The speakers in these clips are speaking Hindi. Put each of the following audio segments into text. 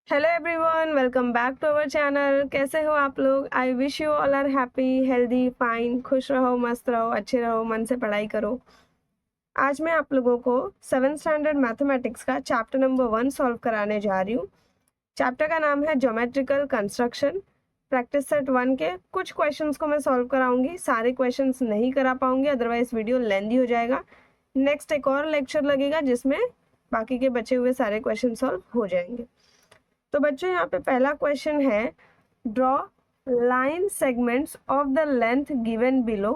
Hello everyone, welcome back to our channel. कैसे हो आप लोग? I wish you all are happy, healthy, fine, खुश रहो, मस्त रहो, अच्छे रहो, मन से पढ़ाई करो। आज मैं आप लोगों को 7th स्टैंडर्ड मैथमेटिक्स का चैप्टर नंबर 1 सॉल्व कराने जा रही हूँ। चैप्टर का नाम है ज्योमेट्रिकल कंस्ट्रक्शन। प्रैक्टिस सेट 1 के कुछ क्वेश्चंस को मैं सॉल्व कराऊंगी, सारे क्वेश्चंस नहीं करा पाऊंगी, अदरवाइज वीडियो लेंदी हो जाएगा। नेक्स्ट एक और लेक्चर लगेगा जिसमें बाकी के बचे हुए सारे क्वेश्चन सॉल्व हो जाएंगे। तो बच्चों यहाँ पे पहला क्वेश्चन है, draw line segments of the length given below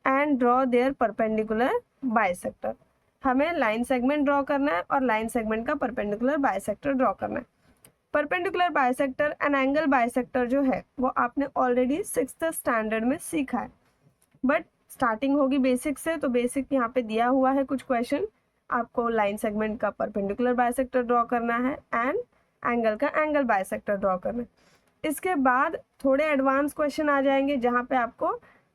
and draw their perpendicular bisector. हमें लाइन सेगमेंट ड्रॉ करना है और लाइन सेगमेंट का परपेंडिकुलर बाइसेक्टर ड्रॉ करना है। Perpendicular bisector and angle bisector जो है वो आपने ऑलरेडी 6th स्टैंडर्ड में सीखा है, बट स्टार्टिंग होगी बेसिक से। तो बेसिक यहाँ पे दिया हुआ है कुछ क्वेश्चन, आपको लाइन सेगमेंट का परपेंडिकुलर बाइसेक्टर ड्रॉ करना है एंड एंगल का एंगल बाइसेक्टर ड्रॉ करना है। इसके बाद थोड़े एडवांस क्वेश्चन आ जाएंगे जहाँ पे आपको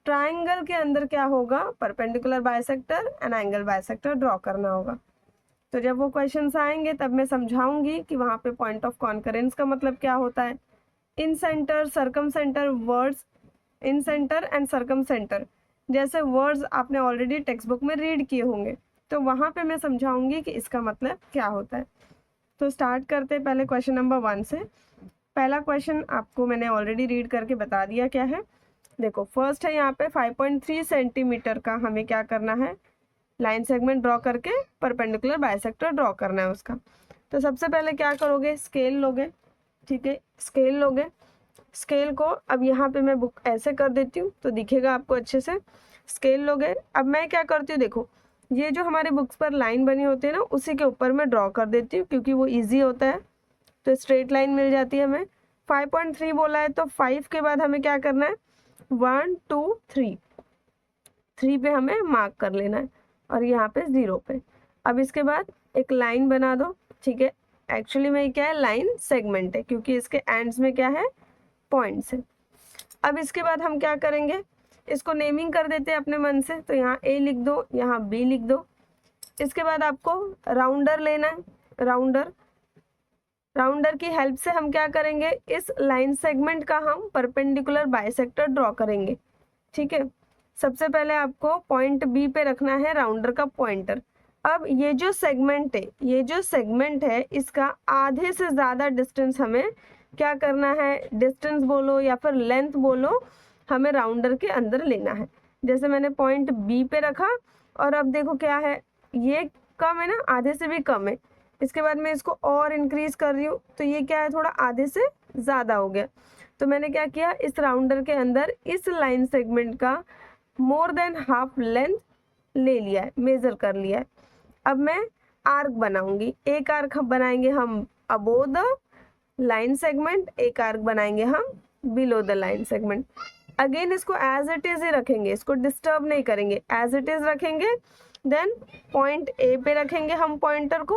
ट्राइंगल के अंदर क्या होगा, perpendicular bisector and angle bisector draw करना होगा। तो जब वो क्वेश्चंस आएंगे तब मैं समझाऊंगी कि वहाँ पे पॉइंट ऑफ कॉन्करेंस का मतलब क्या होता है, incentre, circumcentre words, incentre and circumcentre जैसे वर्ड्स आपने ऑलरेडी टेक्स्ट बुक में रीड किए होंगे, तो वहाँ पे मैं समझाऊंगी कि इसका मतलब क्या होता है। तो स्टार्ट करते हैं पहले क्वेश्चन नंबर 1 से। पहला क्वेश्चन आपको मैंने ऑलरेडी रीड करके बता दिया क्या है। देखो फर्स्ट है यहाँ पे 5.3 सेंटीमीटर का हमें क्या करना है, लाइन सेगमेंट ड्रॉ करके परपेंडिकुलर बाइसेक्टर ड्रॉ करना है उसका। तो सबसे पहले क्या करोगे, स्केल लोगे। ठीक है, स्केल लोगे। स्केल को अब यहाँ पे मैं बुक ऐसे कर देती हूँ तो दिखेगा आपको अच्छे से। स्केल लोगे। अब मैं क्या करती हूँ, देखो ये जो हमारे बुक्स पर लाइन बनी होती है ना, उसी के ऊपर मैं ड्रॉ कर देती हूँ क्योंकि वो इजी होता है, तो स्ट्रेट लाइन मिल जाती है हमें। 5.3 बोला है तो 5 के बाद हमें क्या करना है, 1 2 3, 3 पे हमें मार्क कर लेना है और यहाँ पे 0 पे। अब इसके बाद एक लाइन बना दो। ठीक है, एक्चुअली में क्या है, लाइन सेगमेंट है क्योंकि इसके एंड्स में क्या है, पॉइंट्स है। अब इसके बाद हम क्या करेंगे, इसको नेमिंग कर देते हैं अपने मन से। तो यहाँ ए लिख दो, यहाँ बी लिख दो। इसके बाद आपको राउंडर लेना है। राउंडर, राउंडर की हेल्प से हम क्या करेंगे, इस लाइन सेगमेंट का हम परपेंडिकुलर बाइसेक्टर ड्रॉ करेंगे। ठीक है, सबसे पहले आपको पॉइंट बी पे रखना है राउंडर का पॉइंटर। अब ये जो सेगमेंट है, ये जो सेगमेंट है, इसका आधे से ज़्यादा डिस्टेंस हमें क्या करना है, डिस्टेंस बोलो या फिर लेंथ बोलो, हमें राउंडर के अंदर लेना है। जैसे मैंने पॉइंट बी पे रखा और अब देखो क्या है, ये कम है ना, आधे से भी कम है। इसके बाद मैं इसको और इंक्रीज कर रही हूँ तो ये क्या है, थोड़ा आधे से ज़्यादा हो गया। तो मैंने क्या किया, इस राउंडर के अंदर इस लाइन सेगमेंट का मोर देन हाफ लेंथ ले लिया है, मेजर कर लिया है। अब मैं आर्क बनाऊंगी। एक आर्क बनाएंगे हम अबोव द लाइन सेगमेंट, एक आर्क बनाएंगे हम below the line segment. Again इसको एज इट इज ही रखेंगे, इसको डिस्टर्ब नहीं करेंगे, एज इट इज रखेंगे। देन पॉइंट ए पे रखेंगे हम पॉइंटर को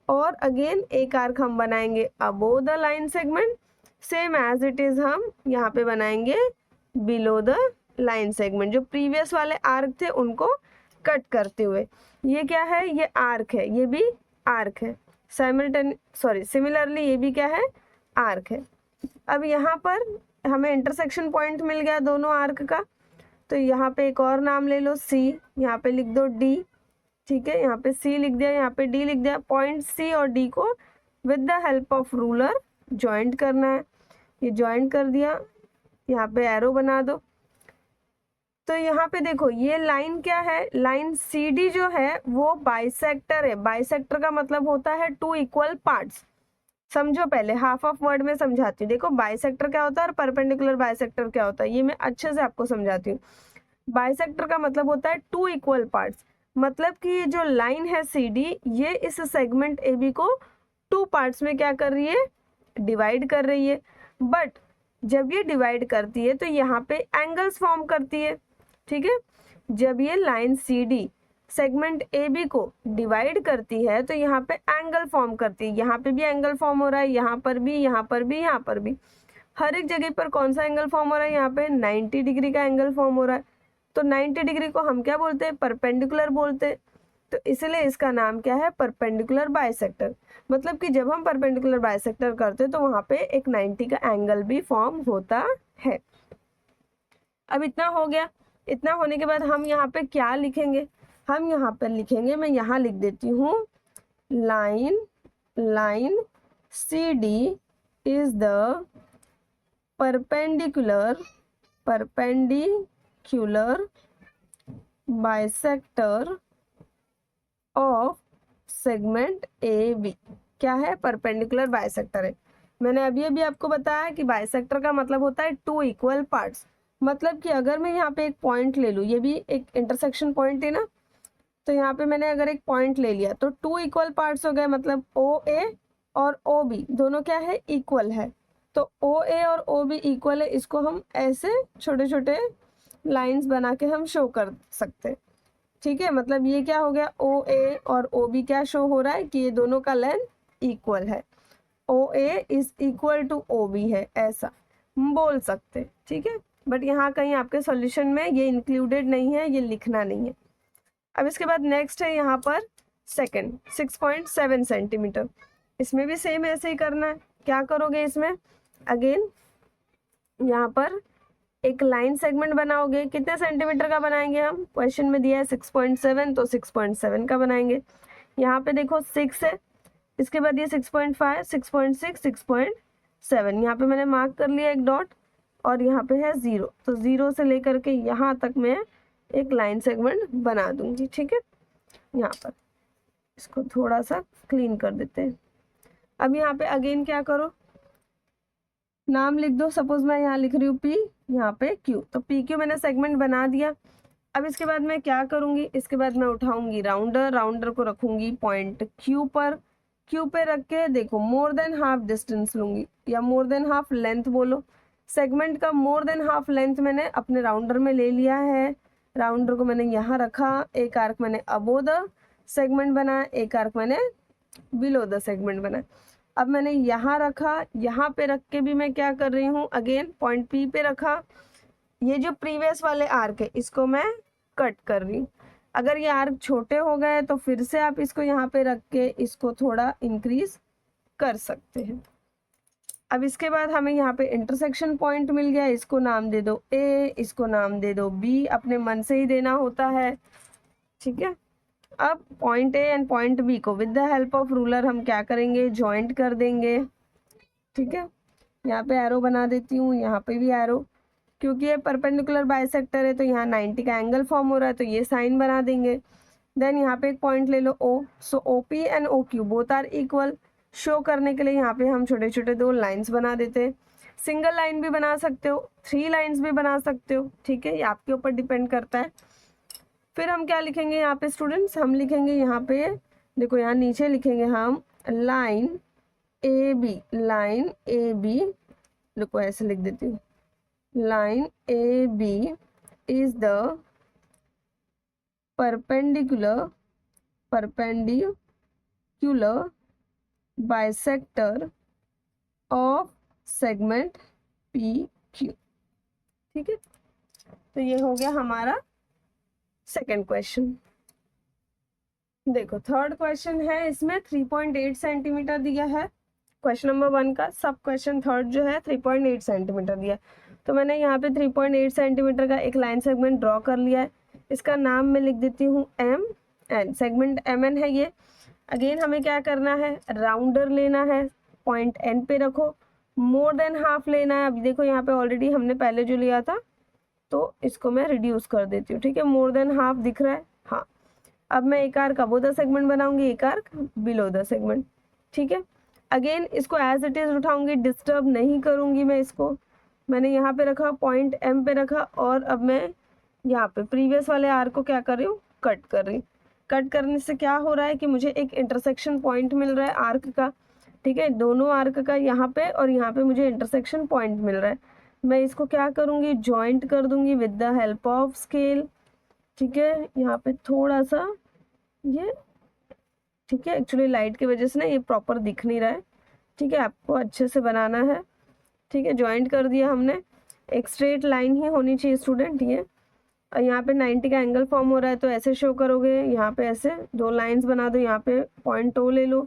और अगेन एक आर्क हम बनाएंगे above the line segment, same as it is हम यहाँ पे बनाएंगे बिलो द लाइन सेगमेंट। जो प्रीवियस वाले आर्क थे उनको कट करते हुए, ये क्या है, ये आर्क है, ये भी आर्क है। सिमिलरली ये भी क्या है, आर्क है। अब यहाँ पर हमें इंटरसेक्शन पॉइंट मिल गया दोनों आर्क का, तो यहाँ पे एक और नाम ले लो सी, यहाँ पे लिख दो डी। ठीक है, यहाँ पे सी लिख दिया, यहाँ पे डी लिख दिया। पॉइंट सी और डी को with the help of ruler joint करना है। ये ज्वाइंट कर दिया, यहाँ पे एरो बना दो। तो यहाँ पे देखो ये लाइन क्या है, लाइन सी डी जो है वो बाइसेक्टर है। बाइसेक्टर का मतलब होता है टू इक्वल पार्ट्स। समझो, पहले हाफ ऑफ वर्ड में समझाती हूँ। देखो बाइसेक्टर क्या होता है और परपेंडिकुलर बाइसेक्टर क्या होता है, ये मैं अच्छे से आपको समझाती हूँ। बाइसेक्टर का मतलब होता है टू इक्वल पार्ट्स, मतलब कि ये जो लाइन है सी डी, ये इस सेगमेंट ए बी को टू पार्ट्स में क्या कर रही है, डिवाइड कर रही है। बट जब ये डिवाइड करती है तो यहाँ पे एंगल्स फॉर्म करती है। ठीक है, जब ये line C D segment A B को डिवाइड करती है तो यहाँ पे एंगल फॉर्म करती है। यहाँ पे भी एंगल फॉर्म हो रहा है, यहाँ पर भी, यहाँ पर भी, यहाँ पर भी। हर एक जगह पर कौन सा एंगल फॉर्म हो रहा है, यहाँ पे 90 डिग्री का एंगल फॉर्म हो रहा है। तो 90 डिग्री को हम क्या बोलते हैं, परपेंडिकुलर बोलते हैं। तो इसलिए इसका नाम क्या है, परपेंडिकुलर बाइसेक्टर। मतलब कि जब हम परपेंडिकुलर बाइसेक्टर करते हैं तो वहाँ पे एक 90 का एंगल भी फॉर्म होता है। अब इतना हो गया। इतना होने के बाद हम यहाँ पे क्या लिखेंगे, हम यहाँ पर लिखेंगे, मैं यहाँ लिख देती हूँ, line C D is the perpendicular bisector of segment A B. क्या है, परपेंडिकुलर बाइसेक्टर है। मैंने अभी आपको बताया कि बाइसेक्टर का मतलब होता है टू इक्वल पार्ट्स। मतलब कि अगर मैं यहाँ पे एक पॉइंट ले लूँ, ये भी एक इंटरसेक्शन पॉइंट है ना, तो यहाँ पे मैंने अगर एक पॉइंट ले लिया तो टू इक्वल पार्ट्स हो गए। मतलब ओ ए और ओ बी दोनों क्या है, इक्वल है। तो ओ ए और ओ बी इक्वल है, इसको हम ऐसे छोटे छोटे लाइंस बना के हम शो कर सकते हैं। ठीक है, मतलब ये क्या हो गया, ओ ए और ओ बी क्या शो हो रहा है कि ये दोनों का लेंथ इक्वल है, O A is equal to O B है, ऐसा हम बोल सकते हैं। ठीक है, बट यहाँ कहीं आपके सॉल्यूशन में ये इंक्लूडेड नहीं है, ये लिखना नहीं है। अब इसके बाद नेक्स्ट है यहाँ पर सेकंड 6.7 सेंटीमीटर। इसमें भी सेम ऐसे ही करना है। क्या करोगे इसमें, अगेन यहाँ पर एक लाइन सेगमेंट बनाओगे। कितने सेंटीमीटर का बनाएंगे हम, क्वेश्चन में दिया है 6.7, तो 6.7 का बनाएंगे। यहाँ पे देखो 6 है, इसके बाद ये 6.5, 6.6, 6.7, यहाँ पे मैंने मार्क कर लिया एक डॉट, और यहाँ पे है 0, तो 0 से लेकर के यहाँ तक मैं एक लाइन सेगमेंट बना दूंगी। ठीक है, यहाँ पर इसको थोड़ा सा क्लीन कर देते हैं। अब यहाँ पे अगेन क्या करो, नाम लिख दो। सपोज मैं यहाँ लिख रही हूँ P, यहाँ पे Q, तो PQ मैंने सेगमेंट बना दिया। अब इसके बाद मैं क्या करूँगी, इसके बाद मैं उठाऊंगी राउंडर को रखूंगी पॉइंट Q पे रख के देखो मोर देन हाफ डिस्टेंस लूंगी, या मोर देन हाफ लेंथ बोलो। सेगमेंट का मोर देन हाफ लेंथ मैंने अपने राउंडर में ले लिया है। राउंडर को मैंने यहाँ रखा, एक आर्क मैंने अबो द सेगमेंट बनाया, एक आर्क मैंने बिलो द सेगमेंट बनाया। अब मैंने यहाँ रखा, यहाँ पे रख के भी मैं क्या कर रही हूँ, अगेन पॉइंट P पे रखा। ये जो प्रीवियस वाले आर्क है इसको मैं कट कर रही हूँ। अगर ये आर्क छोटे हो गए तो फिर से आप इसको यहाँ पे रख के इसको थोड़ा इंक्रीज कर सकते हैं। अब इसके बाद हमें यहाँ पे इंटरसेक्शन पॉइंट मिल गया, इसको नाम दे दो A, इसको नाम दे दो B, अपने मन से ही देना होता है। ठीक है, अब point A and point B को with the help of ruler हम क्या करेंगे, जॉइंट कर देंगे। ठीक है, यहाँ पे एरो बना देती हूँ, यहाँ पे भी एरो, क्योंकि ये परपेंडिकुलर बाइसेक्टर है तो यहाँ 90 का एंगल फॉर्म हो रहा है, तो ये साइन बना देंगे। देन यहाँ पे एक पॉइंट ले लो O, so OP and OQ both are equal. Show करने के लिए यहाँ पे हम छोटे छोटे दो लाइंस बना देते हैं। सिंगल लाइन भी बना सकते हो, 3 लाइंस भी बना सकते हो। ठीक है, ये आपके ऊपर डिपेंड करता है। फिर हम क्या लिखेंगे यहाँ पे स्टूडेंट्स, हम लिखेंगे यहाँ पे देखो, यहाँ नीचे लिखेंगे हम लाइन ए बी, देखो ऐसे लिख देती हूँ, line A B is the perpendicular bisector of segment PQ। ठीक है, तो ये हो गया हमारा सेकेंड क्वेश्चन। देखो थर्ड क्वेश्चन है, इसमें 3.8 सेंटीमीटर दिया है। क्वेश्चन नंबर 1 का सब क्वेश्चन थर्ड जो है 3.8 सेंटीमीटर दिया। तो मैंने यहाँ पे 3.8 सेंटीमीटर का एक लाइन सेगमेंट ड्रॉ कर लिया है। इसका नाम मैं लिख देती हूँ MN, सेगमेंट MN है ये। अगेन हमें क्या करना है, राउंडर लेना है, पॉइंट N पे रखो, मोर देन हाफ लेना है। अभी देखो यहाँ पे ऑलरेडी हमने पहले जो लिया था, तो इसको मैं रिड्यूस कर देती हूँ। ठीक है, मोर देन हाफ दिख रहा है, हाँ। अब मैं एक आर्क अबो द सेगमेंट बनाऊंगी, एक आर्क बिलो द सेगमेंट। ठीक है, अगेन इसको एज इट इज उठाऊंगी, डिस्टर्ब नहीं करूंगी मैं इसको। मैंने यहाँ पे रखा, पॉइंट M पे रखा, और अब मैं यहाँ पे प्रीवियस वाले आर्क को क्या कर रही हूँ, कट कर रही हूँ। कट करने से क्या हो रहा है कि मुझे एक इंटरसेक्शन पॉइंट मिल रहा है आर्क का। ठीक है, दोनों आर्क का यहाँ पे और यहाँ पे मुझे इंटरसेक्शन पॉइंट मिल रहा है। मैं इसको क्या करूँगी, जॉइंट कर दूंगी with the help of scale. ठीक है, यहाँ पे थोड़ा सा ये, ठीक है, एक्चुअली लाइट की वजह से ना ये प्रॉपर दिख नहीं रहा है। ठीक है, आपको अच्छे से बनाना है। ठीक है, जॉइंट कर दिया हमने, एक स्ट्रेट लाइन ही होनी चाहिए स्टूडेंट ये। और यहाँ पे 90 का एंगल फॉर्म हो रहा है तो ऐसे शो करोगे, यहाँ पे ऐसे 2 लाइंस बना दो, यहाँ पे पॉइंट ओ ले लो,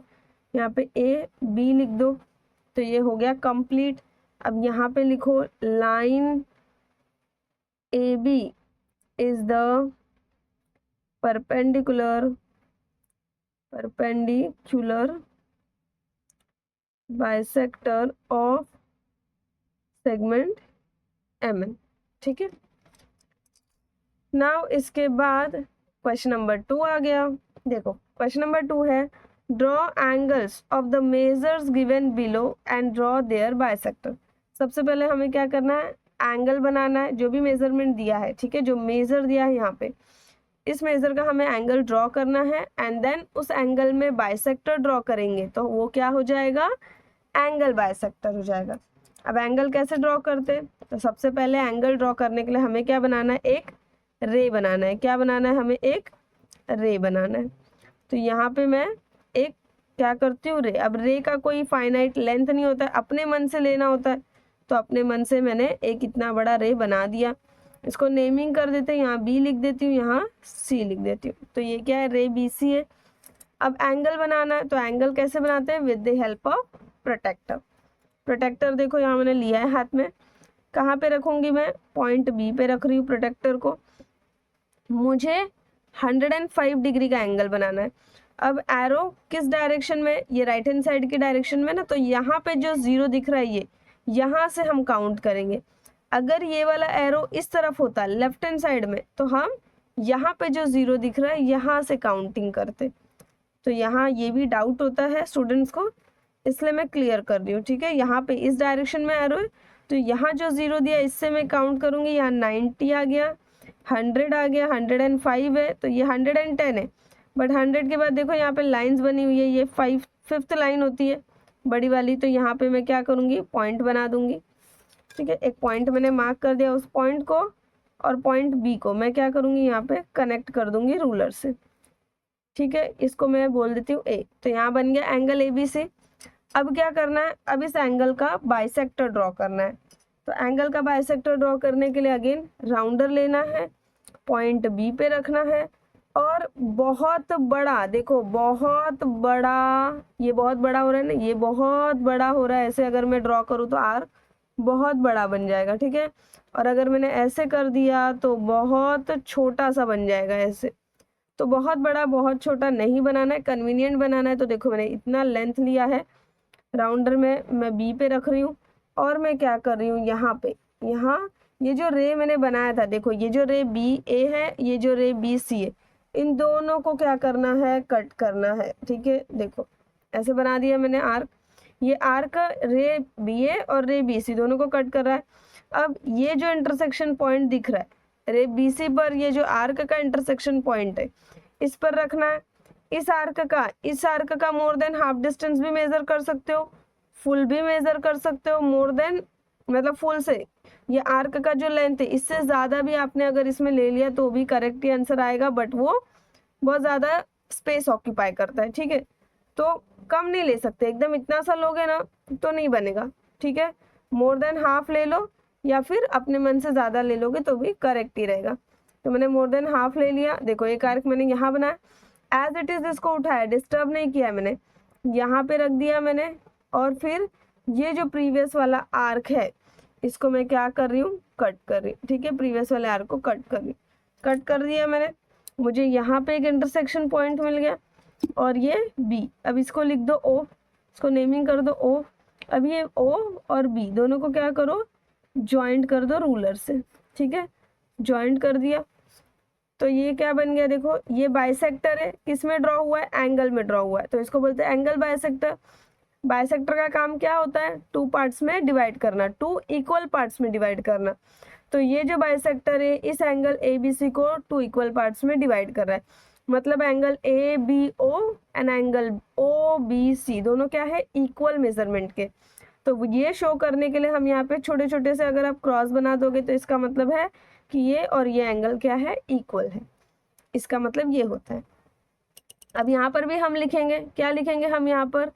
यहाँ पे ए बी लिख दो, तो ये हो गया कंप्लीट। अब यहाँ पे लिखो line A B is the perpendicular bisector of segment M N. ठीक है, नाउ इसके बाद क्वेश्चन नंबर 2 आ गया। देखो क्वेश्चन नंबर 2 है draw angles of the measures given below and draw their bisector. सबसे पहले हमें क्या करना है, एंगल बनाना है, जो भी मेजरमेंट दिया है, ठीक है, जो मेजर दिया है यहाँ पे, इस मेजर का हमें एंगल ड्रॉ करना है एंड देन उस एंगल में बाइसेक्टर ड्रॉ करेंगे तो वो क्या हो जाएगा, एंगल बाइसेक्टर हो जाएगा। अब एंगल कैसे ड्रॉ करते हैं, तो सबसे पहले एंगल ड्रॉ करने के लिए हमें क्या बनाना है, एक रे बनाना है। क्या बनाना है, हमें एक रे बनाना है। तो यहाँ पे मैं एक क्या करती हूँ, रे। अब रे का कोई फाइनाइट लेंथ नहीं होता है, अपने मन से लेना होता है, तो अपने मन से मैंने एक इतना बड़ा रे बना दिया। इसको नेमिंग कर देते हैं, यहाँ बी लिख देती हूँ, यहाँ सी लिख देती हूँ, तो ये क्या है, रे बी सी है। अब एंगल बनाना है, तो एंगल कैसे बनाते हैं, with the help of protractor. Protractor देखो यहाँ मैंने लिया है हाथ में, कहाँ पे रखूंगी मैं, पॉइंट बी पे रख रही हूँ प्रोटेक्टर को। मुझे 105 डिग्री का एंगल बनाना है। अब एरो किस डायरेक्शन में, ये राइट हैंड साइड की डायरेक्शन में ना, तो यहाँ पे जो 0 दिख रहा है ये यहाँ से हम काउंट करेंगे। अगर ये वाला एरो इस तरफ होता लेफ्ट हैंड साइड में तो हम यहाँ पे जो 0 दिख रहा है यहाँ से काउंटिंग करते। तो यहाँ ये भी डाउट होता है स्टूडेंट्स को, इसलिए मैं क्लियर कर रही हूँ। ठीक है, यहाँ पे इस डायरेक्शन में एरो है तो यहाँ जो 0 दिया इससे मैं काउंट करूँगी, यहाँ 90 आ गया, 100 आ गया, 105 है तो ये 110 है। बट 100 के बाद देखो यहाँ पे लाइंस बनी हुई है, ये 5th लाइन होती है बड़ी वाली, तो यहाँ पे मैं क्या करूँगी, पॉइंट बना दूंगी। ठीक है, एक पॉइंट मैंने मार्क कर दिया, उस पॉइंट को और पॉइंट बी को मैं क्या करूँगी, यहाँ पे कनेक्ट कर दूंगी रूलर से। ठीक है, इसको मैं बोल देती हूँ ए। तो यहाँ बन गया एंगल ए बी सी। अब क्या करना है, अब इस एंगल का बाइसेक्टर ड्रॉ करना है। तो एंगल का बाइसेक्टर ड्रॉ करने के लिए अगेन राउंडर लेना है, पॉइंट बी पे रखना है और बहुत बड़ा, देखो बहुत बड़ा, ये बहुत बड़ा हो रहा है ना, ये बहुत बड़ा हो रहा है, ऐसे अगर मैं ड्रॉ करूँ तो आर्क बहुत बड़ा बन जाएगा। ठीक है, और अगर मैंने ऐसे कर दिया तो बहुत छोटा सा बन जाएगा ऐसे। तो बहुत बड़ा बहुत छोटा नहीं बनाना है, कन्वीनियंट बनाना है। तो देखो मैंने इतना लेंथ लिया है, राउंडर में मैं बी पे रख रही हूँ और मैं क्या कर रही हूँ, यहाँ पे, यहाँ ये जो रे मैंने बनाया था, देखो ये जो रे बी ए है, ये जो रे बी सी है, इन दोनों को क्या करना है, कट करना है। ठीक है, देखो ऐसे बना दिया मैंने आर्क। ये आर्क रे बी ए और रे बी सी दोनों को कट कर रहा है। अब ये जो इंटरसेक्शन पॉइंट दिख रहा है रे बी सी पर, ये जो आर्क का इंटरसेक्शन पॉइंट है इस पर रखना है। इस आर्क का मोर देन हाफ डिस्टेंस भी मेजर कर सकते हो, फुल भी मेजर कर सकते हो। मोर देन मतलब फुल से, ये आर्क का जो लेंथ है इससे ज़्यादा भी आपने अगर इसमें ले लिया तो भी करेक्ट ही आंसर आएगा, बट वो बहुत ज़्यादा स्पेस ऑक्यूपाई करता है। ठीक है, तो कम नहीं ले सकते, एकदम इतना सा लोगे ना तो नहीं बनेगा। ठीक है, मोर देन हाफ ले लो या फिर अपने मन से ज़्यादा ले लोगे तो भी करेक्ट ही रहेगा। तो मैंने मोर देन हाफ ले लिया। देखो एक आर्क मैंने यहाँ बनाया, एज इट इज़ इसको उठाया, डिस्टर्ब नहीं किया मैंने, यहाँ पे रख दिया मैंने। और फिर ये जो प्रीवियस वाला आर्क है इसको मैं क्या कर रही हूँ, कट कर रही हूँ। ठीक है, प्रीवियस वाले आर्क को कट कर रही हूँ, कट कर दिया मैंने। मुझे यहाँ पे एक इंटरसेक्शन पॉइंट मिल गया और ये बी। अब इसको लिख दो ओ, इसको नेमिंग कर दो ओ। अब ये ओ और बी दोनों को क्या करो, ज्वाइंट कर दो रूलर से। ठीक है, ज्वाइंट कर दिया तो ये क्या बन गया, देखो ये बाइसेक्टर है, किस में ड्रॉ हुआ है, एंगल में ड्रॉ हुआ है, तो इसको बोलते हैं एंगल बाइसेक्टर। बाइसेक्टर का काम क्या होता है, 2 पार्ट्स में डिवाइड करना, 2 इक्वल पार्ट्स में डिवाइड करना। तो ये जो बाइसेक्टर है इस एंगल ए बी सी को 2 इक्वल पार्ट्स में डिवाइड कर रहा है। मतलब angle A B O and angle O B C दोनों क्या है, इक्वल मेजरमेंट के। तो ये शो करने के लिए हम यहाँ पे छोटे छोटे से अगर आप क्रॉस बना दोगे तो इसका मतलब है कि ये और ये एंगल क्या है, इक्वल है। इसका मतलब ये होता है। अब यहाँ पर भी हम लिखेंगे, क्या लिखेंगे हम यहाँ पर,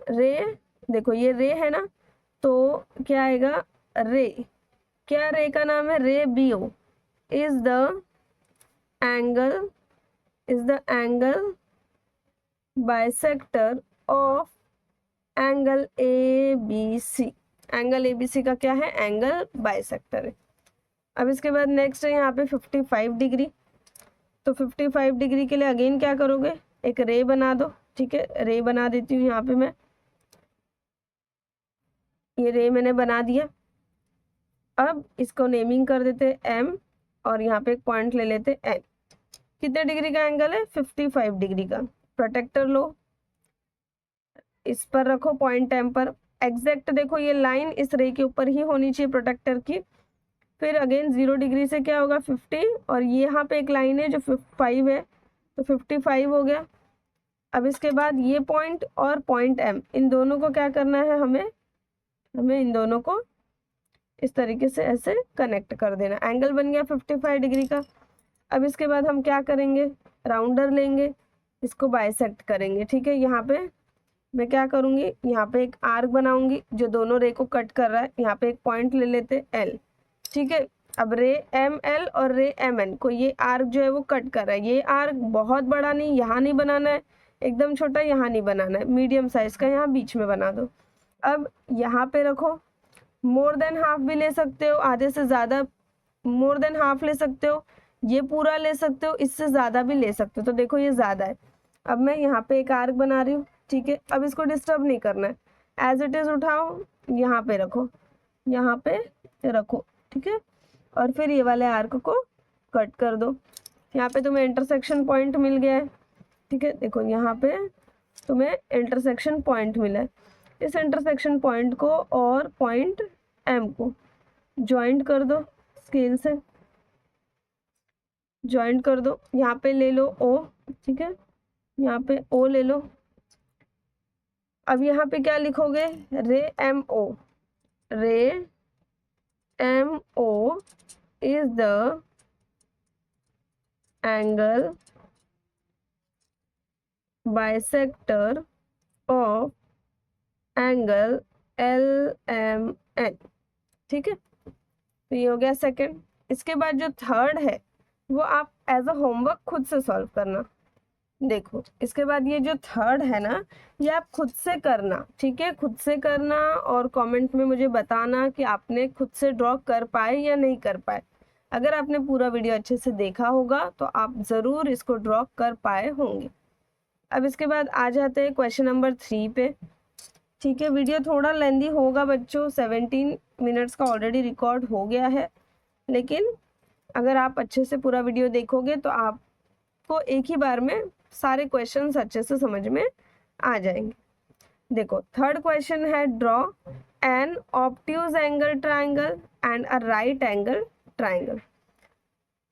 रे, देखो ये रे है ना, तो क्या आएगा, रे, क्या रे का नाम है, ray B O. is the angle bisector of angle ABC। Angle ABC का क्या है, एंगल बाइसेक्टर है। अब इसके बाद नेक्स्ट है यहाँ पे 55 डिग्री। तो 55 डिग्री के लिए अगेन क्या करोगे, एक रे बना दो। ठीक है, रे बना देती हूँ यहाँ पे मैं, ये रे मैंने बना दिया। अब इसको नेमिंग कर देते M और यहाँ पे एक पॉइंट ले लेते N। कितने डिग्री का एंगल है, 55 डिग्री का। प्रोटेक्टर लो, इस पर रखो पॉइंट M पर। एग्जैक्ट देखो ये लाइन इस रे के ऊपर ही होनी चाहिए प्रोटेक्टर की। फिर अगेन 0 डिग्री से क्या होगा 50, और ये यहाँ पे एक लाइन है जो 5 है, तो 55 हो गया। अब इसके बाद ये पॉइंट और पॉइंट M, इन दोनों को क्या करना है, हमें इन दोनों को इस तरीके से ऐसे कनेक्ट कर देना। एंगल बन गया 55 डिग्री का। अब इसके बाद हम क्या करेंगे, राउंडर लेंगे, इसको बाइसेक्ट करेंगे। ठीक है, यहाँ पे मैं क्या करूँगी, यहाँ पे एक आर्क बनाऊंगी जो दोनों रे को कट कर रहा है। यहाँ पे एक पॉइंट ले लेते L। ठीक है, अब रे ML और रे MN को ये आर्क जो है वो कट कर रहा है। ये आर्क बहुत बड़ा नहीं, यहाँ नहीं बनाना है, एकदम छोटा यहाँ नहीं बनाना है, मीडियम साइज का यहाँ बीच में बना दो। अब यहाँ पे रखो, मोर देन हाफ भी ले सकते हो, आधे से ज़्यादा, मोर देन हाफ ले सकते हो, ये पूरा ले सकते हो, इससे ज़्यादा भी ले सकते हो। तो देखो ये ज़्यादा है। अब मैं यहाँ पे एक आर्क बना रही हूँ। ठीक है, अब इसको डिस्टर्ब नहीं करना है, एज इट इज़ उठाओ, यहाँ पे रखो, यहाँ पे रखो। ठीक है, और फिर ये वाले आर्क को कट कर दो। यहाँ पे तुम्हें इंटरसेक्शन पॉइंट मिल गया है। ठीक है, देखो यहाँ पे तुम्हें इंटरसेक्शन पॉइंट मिला है। इस इंटरसेक्शन पॉइंट को और पॉइंट M को ज्वाइंट कर दो, स्केल से ज्वाइंट कर दो। यहाँ पे ले लो O। ठीक है, यहाँ पे O ले लो। अब यहाँ पे क्या लिखोगे, रे MO। रे MO is the angle bisector of angle LMN। ठीक है, तो ये हो गया सेकंड। इसके बाद जो थर्ड है वो आप एज अ होमवर्क खुद से सॉल्व करना। देखो इसके बाद ये जो थर्ड है ना, ये आप खुद से करना। ठीक है, खुद से करना और कमेंट में मुझे बताना कि आपने खुद से ड्रॉ कर पाए या नहीं कर पाए। अगर आपने पूरा वीडियो अच्छे से देखा होगा तो आप ज़रूर इसको ड्रॉ कर पाए होंगे। अब इसके बाद आ जाते हैं क्वेश्चन नंबर 3 पे। ठीक है, वीडियो थोड़ा लेंदी होगा बच्चों, 17 मिनट्स का ऑलरेडी रिकॉर्ड हो गया है, लेकिन अगर आप अच्छे से पूरा वीडियो देखोगे तो आपको एक ही बार में सारे क्वेश्चंस अच्छे से समझ में आ जाएंगे। देखो थर्ड क्वेश्चन है, draw an obtuse angle triangle and a right angle triangle,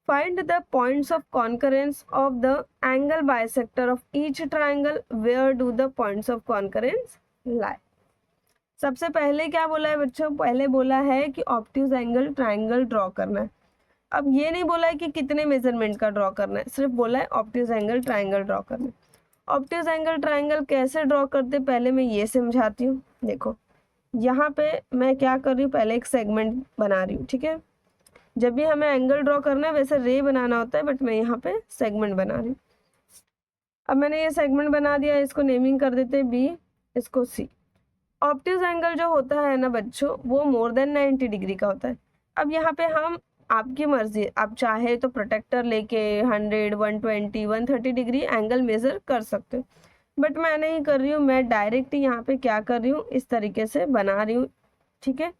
find the points of concurrence of the angle bisector of each triangle, where do the points of concurrence lie। सबसे पहले क्या बोला है बच्चों, पहले बोला है कि ऑब्ट्यूज एंगल ट्राइंगल ड्रॉ करना है। अब ये नहीं बोला है कि कितने मेजरमेंट का ड्रॉ करना है, सिर्फ बोला है ऑब्ट्यूज एंगल ट्राइंगल ड्रॉ करना है। ऑब्ट्यूज एंगल ट्राइंगल कैसे ड्रॉ करते पहले मैं ये समझाती हूँ। देखो यहाँ पे मैं क्या कर रही हूँ, पहले एक सेगमेंट बना रही हूँ। ठीक है, जब भी हमें एंगल ड्रॉ करना है वैसे रे बनाना होता है, बट मैं यहाँ पे सेगमेंट बना रही हूँ। अब मैंने ये सेगमेंट बना दिया, इसको नेमिंग कर देते हैं B, इसको C। ऑब्ट्यूज एंगल जो होता है ना बच्चों, वो मोर देन 90 डिग्री का होता है। अब यहाँ पे हम, आपकी मर्जी, आप चाहे तो प्रोटेक्टर लेके 100, 120, 130 डिग्री एंगल मेजर कर सकते हो, बट मैं नहीं कर रही हूँ। मैं डायरेक्ट यहाँ पे क्या कर रही हूँ, इस तरीके से बना रही हूँ। ठीक है,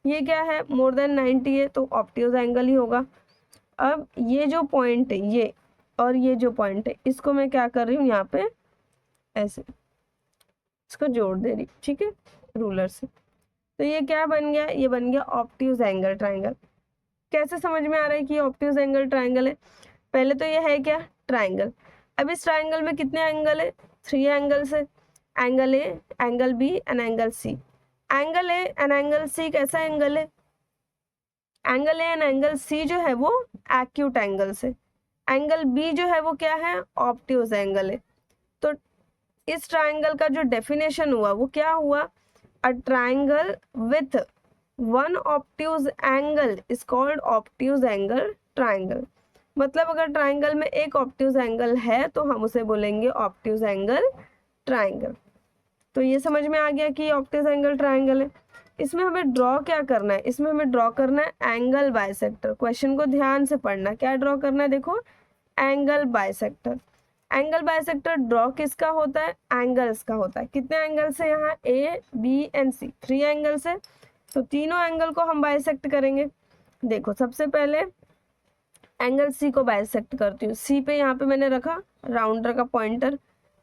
ये क्या है, मोर देन 90 है तो ऑब्ट्यूज एंगल ही होगा। अब ये जो पॉइंट है ये, और ये जो पॉइंट है, इसको मैं क्या कर रही हूँ, यहाँ पे ऐसे इसको जोड़ दे रही। ठीक है, रूलर से। तो ये क्या बन गया, ये बन गया ऑब्ट्यूज एंगल ट्राइंगल। कैसे समझ में आ रहा है कि ऑब्ट्यूज एंगल ट्राइंगल है, पहले तो ये है क्या, ट्राइंगल। अब इस ट्राइंगल में कितने एंगल है, 3 एंगल्स है, angle A, angle B and angle C. Angle A and angle C कैसा एंगल है, angle A and angle C जो है वो एक्यूट एंगल से, एंगल बी जो है वो क्या है, ऑब्ट्यूज एंगल है। तो इस ट्राइंगल का जो डेफिनेशन हुआ वो क्या हुआ, a triangle with one obtuse angle is called obtuse angle triangle. मतलब अगर ट्राइंगल में एक ऑब्ट्यूज एंगल है तो हम उसे बोलेंगे ऑब्ट्यूज एंगल ट्राइंगल। तो ये समझ में आ गया कि ऑब्ट्यूज एंगल ट्राइंगल है। इसमें हमें ड्रॉ क्या करना है, इसमें हमें ड्रॉ करना है एंगल बाइसेक्टर। क्वेश्चन को ध्यान से पढ़ना, क्या ड्रॉ करना है, देखो angle bisector. Angle bisector draw किसका होता है, एंगल्स का होता है। कितने एंगल्स है यहाँ, A B and C, 3 angles है। तो तीनों एंगल को हम बाइसेक्ट करेंगे। देखो सबसे पहले एंगल सी को बाइसेक्ट करती हूँ। सी पे यहाँ पे मैंने रखा राउंडर का पॉइंटर,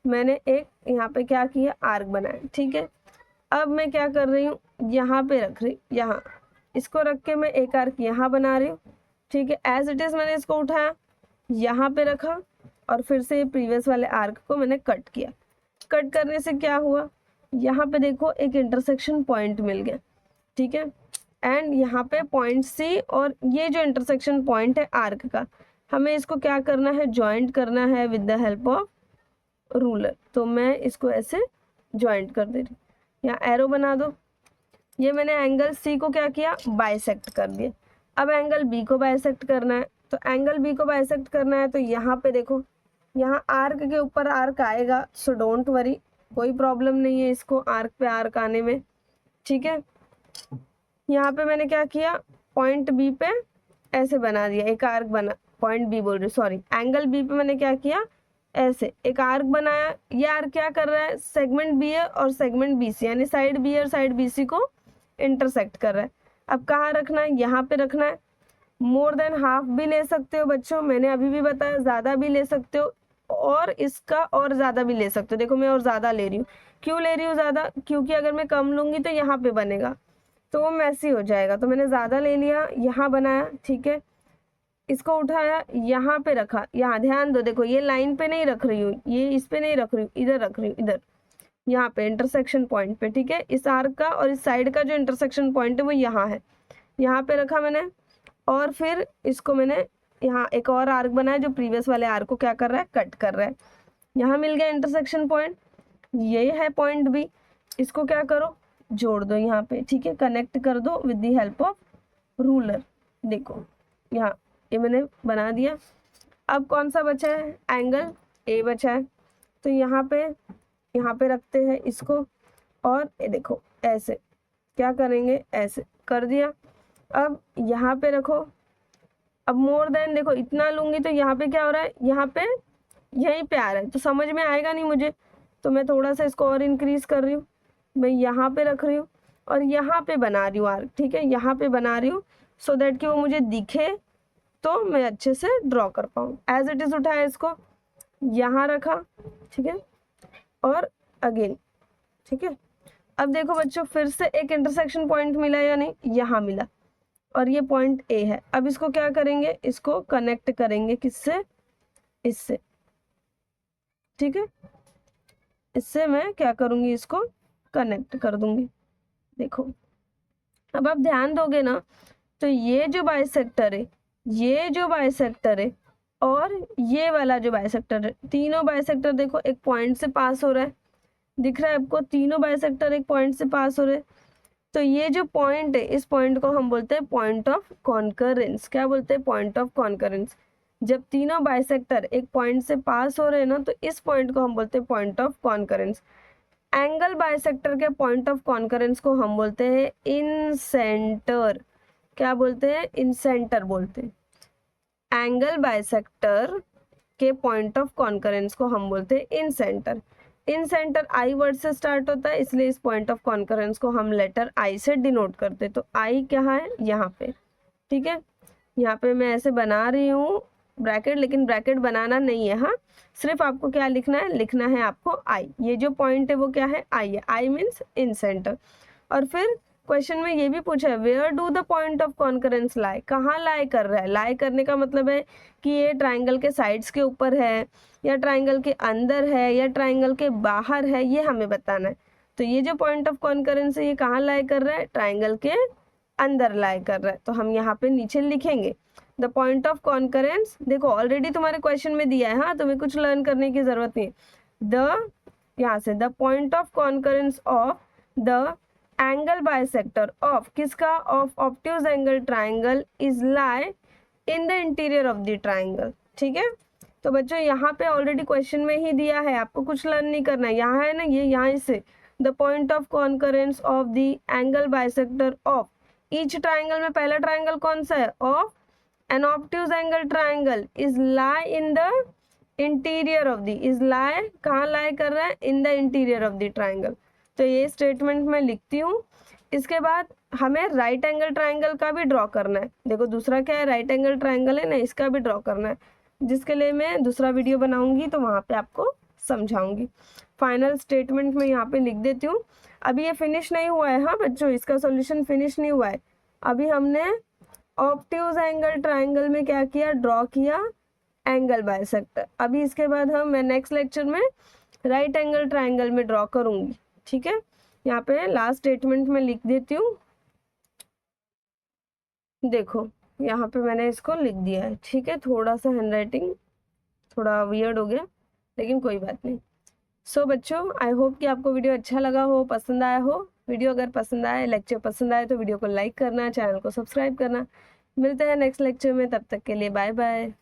मैंने एक यहाँ पे क्या किया, आर्क बनाया, ठीक है। अब मैं क्या कर रही हूँ, यहाँ पे रख रही, यहाँ इसको रख के मैं एक आर्क यहाँ बना रही हूँ, ठीक है। एज इट इज मैंने इसको उठाया, यहाँ पे रखा और फिर से प्रीवियस वाले आर्क को मैंने कट किया। कट करने से क्या हुआ, यहाँ पे देखो एक इंटरसेक्शन पॉइंट मिल गया, ठीक है। एंड यहाँ पे पॉइंट सी और ये जो इंटरसेक्शन पॉइंट है आर्क का, हमें इसको क्या करना है, ज्वाइंट करना है with the help of ruler. तो मैं इसको ऐसे ज्वाइंट कर दे रही, यहाँ एरो बना दो। ये मैंने एंगल सी को क्या किया, बाइसेक्ट कर दिया। अब एंगल बी को बाइसेक्ट करना है। तो एंगल बी को बाइसेक्ट करना है तो यहाँ पे देखो, यहाँ आर्क के ऊपर आर्क आएगा, सो डोंट वरी, कोई प्रॉब्लम नहीं है इसको आर्क पे आर्क आने में, ठीक है। यहाँ पे मैंने क्या किया, पॉइंट बी पे ऐसे बना दिया, एक आर्क बना, पॉइंट बी बोल रही सॉरी, एंगल बी पे मैंने क्या किया, ऐसे एक आर्क बनाया। ये आर्क क्या कर रहा है, सेगमेंट बी है और सेगमेंट बी सी, यानी साइड बी और साइड बी सी को इंटरसेक्ट कर रहा है। अब कहाँ रखना है, यहाँ पे रखना है। मोर देन हाफ भी ले सकते हो बच्चों, मैंने अभी भी बताया, ज़्यादा भी ले सकते हो और इसका और ज़्यादा भी ले सकते हो। देखो मैं और ज़्यादा ले रही हूँ, क्यों ले रही हूँ ज़्यादा, क्योंकि अगर मैं कम लूँगी तो यहाँ पे बनेगा तो वो मैसी हो जाएगा। तो मैंने ज़्यादा ले लिया, यहाँ बनाया, ठीक है। इसको उठाया, यहाँ पे रखा, यहाँ ध्यान दो, देखो ये लाइन पे नहीं रख रही हूँ, ये इस पे नहीं रख रही हूँ, इधर रख रही हूँ, इधर यहाँ पे इंटरसेक्शन पॉइंट पे, ठीक है। इस आर्क का और इस साइड का जो इंटरसेक्शन पॉइंट है वो यहाँ है, यहाँ पे रखा मैंने। और फिर इसको मैंने यहाँ एक और आर्क बनाया जो प्रीवियस वाले आर्क को क्या कर रहा है, कट कर रहा है। यहाँ मिल गया इंटरसेक्शन पॉइंट, ये है पॉइंट बी। इसको क्या करो, जोड़ दो यहाँ पे, ठीक है, कनेक्ट कर दो with the help of ruler. देखो यहाँ ये मैंने बना दिया। अब कौन सा बचा है, एंगल ए बचा है। तो यहाँ पे रखते हैं इसको और ये देखो ऐसे क्या करेंगे, ऐसे कर दिया। अब यहाँ पे रखो, अब मोर देन देखो इतना लूंगी तो यहाँ पे क्या हो रहा है, यहाँ पे यहीं पे आ रहा है, तो समझ में आएगा नहीं मुझे, तो मैं थोड़ा सा इसको और इंक्रीज कर रही हूँ। मैं यहाँ पे रख रही हूँ और यहाँ पे बना रही हूँ आर्क, ठीक है, यहाँ पे बना रही हूँ सो दैट कि वो मुझे दिखे तो मैं अच्छे से ड्रॉ कर पाऊँ। एज इट इज उठाया, इसको यहाँ रखा, ठीक है, और अगेन, ठीक है। अब देखो बच्चों फिर से एक इंटरसेक्शन पॉइंट मिला या नहीं, यहाँ मिला और ये पॉइंट ए है। अब इसको क्या करेंगे, इसको कनेक्ट करेंगे किससे, इससे, ठीक है। इससे मैं क्या करूंगी, इसको कनेक्ट कर दूंगी। देखो अब आप ध्यान दोगे ना, तो ये जो बाइसेक्टर है, ये जो बाइसेक्टर है और ये वाला जो बाइसेक्टर है, तीनों बाइसेक्टर देखो एक पॉइंट से पास हो रहा है, दिख रहा है आपको, तीनों बाइसेक्टर एक पॉइंट से पास हो रहे हैं। तो ये जो पॉइंट है, इस पॉइंट को हम बोलते हैं पॉइंट ऑफ कॉन्करेंस। क्या बोलते हैं, पॉइंट ऑफ कॉन्करेंस। जब तीनों बाइसेक्टर एक पॉइंट से पास हो रहे हैं ना, तो इस पॉइंट को हम बोलते हैं point of concurrence. Angle bisector के पॉइंट ऑफ कॉन्करेंस को हम बोलते हैं इन सेंटर। क्या बोलते हैं, इन सेंटर बोलते हैं। एंगल बाइसेक्टर के पॉइंट ऑफ कॉन्करेंस को हम बोलते हैं incentre. Incentre I word से स्टार्ट होता है, इसलिए इस पॉइंट ऑफ कॉन्करेंस को हम लेटर आई से डिनोट करते हैं। तो आई कहाँ है, यहाँ पे, ठीक है। यहाँ पे मैं ऐसे बना रही हूँ ब्रैकेट, लेकिन ब्रैकेट बनाना नहीं है, हाँ, सिर्फ आपको क्या लिखना है, लिखना है आपको आई। ये जो पॉइंट है वो क्या है, आई है, आई मीन्स इन सेंटर। और फिर क्वेश्चन में ये भी पूछा है, where do the point of concurrence lie, कहाँ लाई कर रहा है। लाई करने का मतलब है कि ये ट्राइंगल के साइड्स के ऊपर है या ट्राइंगल के अंदर है या ट्राइंगल के बाहर है, ये हमें बताना है। तो ये जो पॉइंट ऑफ कॉन्करेंस है ये कहाँ लाई कर रहा है, ट्राइंगल के अंदर लाई कर रहा है। तो हम यहाँ पे नीचे लिखेंगे द पॉइंट ऑफ कॉन्करेंस। देखो ऑलरेडी तुम्हारे क्वेश्चन में दिया है, हाँ, तुम्हें कुछ लर्न करने की जरूरत नहीं। द यहाँ से the point of concurrence of the angle bisector of, किसका, of obtuse angle triangle is lie in the interior of the triangle. ठीक है, तो बच्चों यहाँ पे ऑलरेडी क्वेश्चन में ही दिया है, आपको कुछ लर्न नहीं करना है। यहाँ है ना, ये यहाँ से the point of concurrence of the angle bisector of each triangle में पहला ट्राइंगल कौन सा है, of an obtuse angle triangle is lie in the interior of the, is lie कहाँ लाई कर रहा है, in the interior of the triangle. तो ये स्टेटमेंट मैं लिखती हूँ। इसके बाद हमें राइट एंगल ट्राइंगल का भी ड्रॉ करना है। देखो दूसरा क्या है, राइट एंगल ट्राइंगल है ना, इसका भी ड्रॉ करना है, जिसके लिए मैं दूसरा वीडियो बनाऊंगी तो वहाँ पे आपको समझाऊंगी। फाइनल स्टेटमेंट में यहाँ पे लिख देती हूँ। अभी ये फिनिश नहीं हुआ है, हाँ बच्चों, इसका सॉल्यूशन फिनिश नहीं हुआ है। अभी हमने ऑब्ट्यूज एंगल ट्राइंगल में क्या किया, ड्रॉ किया एंगल बाइसेक्टर। अभी इसके बाद मैं नेक्स्ट लेक्चर में राइट एंगल ट्राइंगल में ड्रॉ करूंगी। ठीक है, यहाँ पे लास्ट स्टेटमेंट में लिख देती हूँ। देखो यहाँ पे मैंने इसको लिख दिया है। ठीक है, थोड़ा सा हैंडराइटिंग थोड़ा वियर्ड हो गया, लेकिन कोई बात नहीं। सो बच्चों, आई होप कि आपको वीडियो अच्छा लगा हो, पसंद आया हो। वीडियो अगर पसंद आए, लेक्चर पसंद आए तो वीडियो को लाइक करना, चैनल को सब्सक्राइब करना। मिलते हैं नेक्स्ट लेक्चर में, तब तक के लिए बाय बाय।